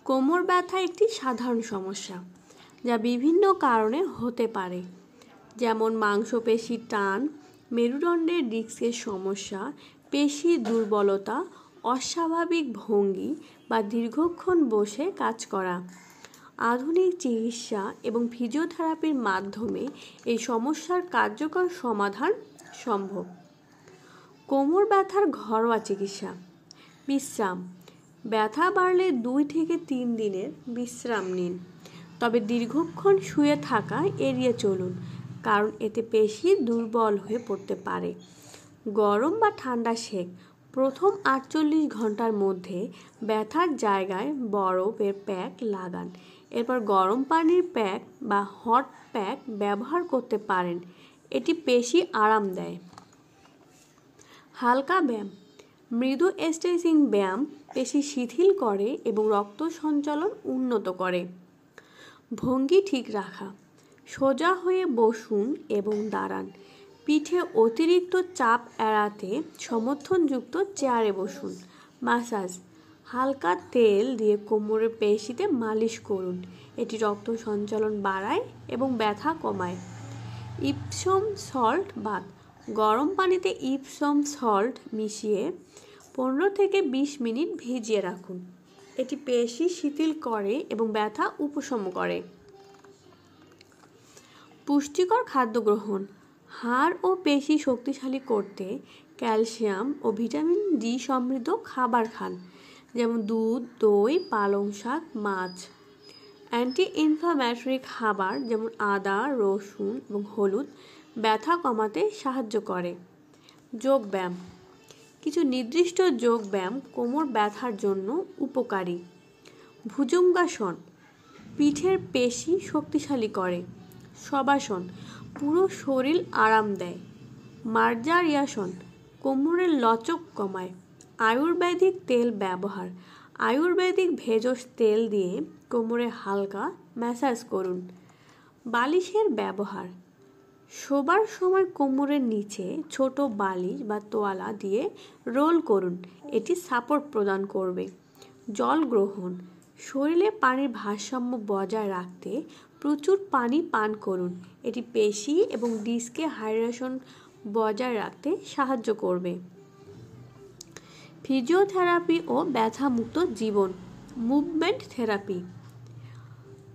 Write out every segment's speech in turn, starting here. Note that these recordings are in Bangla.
কোমর ব্যথা একটি সাধারণ সমস্যা যা বিভিন্ন কারণে হতে পারে, যেমন মাংসপেশির টান, মেরুদণ্ডের ডিস্কের সমস্যা, পেশি দুর্বলতা, অস্বাভাবিক ভঙ্গি বা দীর্ঘক্ষণ বসে কাজ করা। আধুনিক চিকিৎসা এবং ফিজিওথেরাপির মাধ্যমে এই সমস্যার কার্যকর সমাধান সম্ভব। কোমর ব্যথার ঘরোয়া চিকিৎসা। বিশ্রাম। ব্যথা বাড়লে 2 থেকে 3 দিনের বিশ্রাম নিন, তবে দীর্ঘক্ষণ শুয়ে থাকা এড়িয়ে চলুন, কারণ এতে পেশি দুর্বল হয়ে পড়তে পারে। গরম বা ঠান্ডা সেক। প্রথম 48 ঘন্টার মধ্যে ব্যথার জায়গায় বরফের প্যাক লাগান, এরপর গরম পানির প্যাক বা হট প্যাক ব্যবহার করতে পারেন। এটি পেশি আরাম দেয়। হালকা ব্যায়াম। মৃদু স্ট্রেচিং ব্যায়াম পেশি শিথিল করে এবং রক্ত সঞ্চালন উন্নত করে। ভঙ্গি ঠিক রাখা। সোজা হয়ে বসুন এবং দাঁড়ান। পিঠে অতিরিক্ত চাপ এড়াতে সমর্থনযুক্ত চেয়ারে বসুন। ম্যাসাজ। হালকা তেল দিয়ে কোমরের পেশিতে মালিশ করুন। এটি রক্ত সঞ্চালন বাড়ায় এবং ব্যথা কমায়। Epsom salt bath. গরম পানিতে ইপসম সল্ট মিশিয়ে 15 থেকে 20 মিনিট ভিজিয়ে রাখুন। এটি পেশি শিথিল করে এবং ব্যথা উপশম করে। পুষ্টিকর খাদ্য গ্রহণ। হাড় ও পেশি শক্তিশালী করতে ক্যালসিয়াম ও ভিটামিন ডি সমৃদ্ধ খাবার খান, যেমন দুধ, দই, পালং শাক, মাছ। অ্যান্টি ইনফ্লামেটরি খাবার যেমন আদা, রসুন এবং হলুদ ব্যথা কমাতে সাহায্য করে। যোগব্যায়াম। কিছু নির্দিষ্ট যোগব্যায়াম কোমর ব্যথার জন্য উপকারী। ভুজঙ্গাসন। পিঠের পেশি শক্তিশালী করে। শবাসন। পুরো শরীর আরাম দেয়। মার্জারিয়াসন। কোমরের লচক কমায়। আয়ুর্বেদিক তেল ব্যবহার। আয়ুর্বেদিক ভেষজ তেল দিয়ে কোমরে হালকা ম্যাসাজ করুন। বালিশের ব্যবহার। শোবার সময় কোমরের নিচে ছোট বালিশ বা তোয়ালা দিয়ে রোল করুন, এটি সাপোর্ট প্রদান করবে। জল গ্রহণ। শরীরে পানির ভারসাম্য বজায় রাখতে প্রচুর পানি পান করুন, এটি পেশি এবং ডিস্কে হাইড্রেশন বজায় রাখতে সাহায্য করবে। ফিজিওথেরাপি ও ব্যথামুক্ত জীবন। Movement therapy.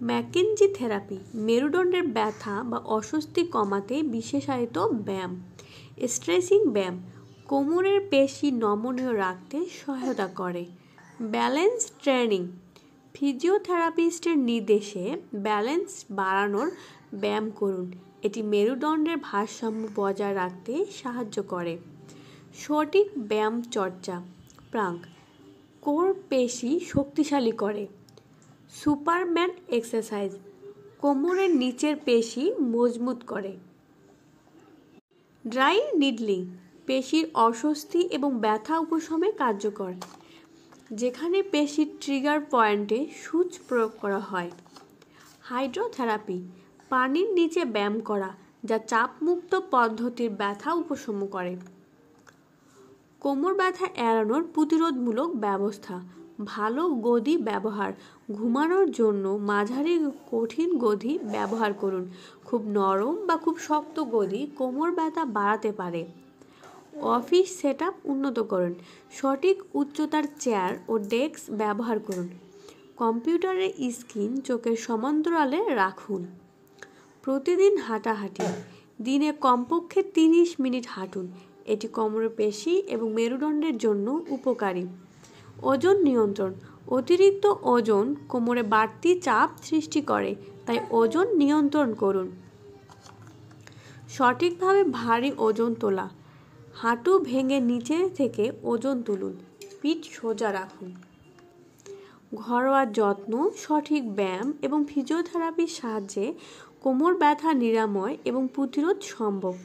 ম্যাকেনজি থেরাপি মেরুদণ্ডের ব্যথা বা অস্বস্তি কমাতে বিশেষায়িত ব্যায়াম। স্ট্রেচিং ব্যায়াম কোমরের পেশি নমনীয় রাখতে সহায়তা করে। Balance training. ফিজিওথেরাপিস্টের নির্দেশে ব্যালেন্স বাড়ানোর ব্যায়াম করুন, এটি মেরুদণ্ডের ভারসাম্য বজায় রাখতে সাহায্য করে। সঠিক ব্যায়াম চর্চা। প্রাঙ্ক কোর পেশি শক্তিশালী করে। সুপারম্যান এক্সারসাইজ কোমরের নিচের পেশি মজবুত করে। ড্রাই নিডলিং পেশির অস্বস্তি এবং ব্যথা উপশমে কার্যকর, যেখানে পেশির ট্রিগার পয়েন্টে সূচ প্রয়োগ করা হয়। হাইড্রোথেরাপি পানির নিচে ব্যায়াম করা, যা চাপমুক্ত পদ্ধতির ব্যথা উপশম করে। কোমর ব্যথা এড়ানোর প্রতিরোধমূলক ব্যবস্থা। ভালো গদি ব্যবহার। ঘুমানোর জন্য মাঝারি কঠিন গদি ব্যবহার করুন। খুব নরম বা খুব শক্ত গদি কোমর ব্যথা বাড়াতে পারে। অফিস সেটআপ উন্নত করুন। সঠিক উচ্চতার চেয়ার ও ডেস্ক ব্যবহার করুন। কম্পিউটারের স্ক্রিন চোখের সমান্তরালে রাখুন। প্রতিদিন হাঁটাহাঁটি। দিনে কমপক্ষে 30 মিনিট হাঁটুন, এটি কোমরের পেশি এবং মেরুদণ্ডের জন্য উপকারী। ওজন নিয়ন্ত্রণ। অতিরিক্ত ওজন কোমরে বাড়তি চাপ সৃষ্টি করে, তাই ওজন নিয়ন্ত্রণ করুন। সঠিকভাবে ভারী ওজন তোলা। হাঁটু ভেঙে নিচে থেকে ওজন তুলুন, পিঠ সোজা রাখুন। ঘরোয়া যত্ন, সঠিক ব্যায়াম এবং ফিজিওথেরাপির সাহায্যে কোমর ব্যথা নিরাময় এবং প্রতিরোধ সম্ভব।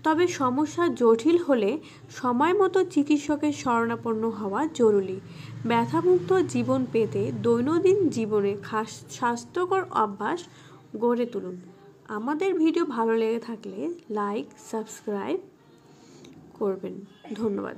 তবে সমস্যা জটিল হলে সময় মতো চিকিৎসকের শরণাপন্ন হওয়া জরুরি। ব্যথামুক্ত জীবন পেতে দৈনন্দিন জীবনে স্বাস্থ্যকর অভ্যাস গড়ে তুলুন। আমাদের ভিডিও ভালো লেগে থাকলে লাইক, সাবস্ক্রাইব করবেন। ধন্যবাদ।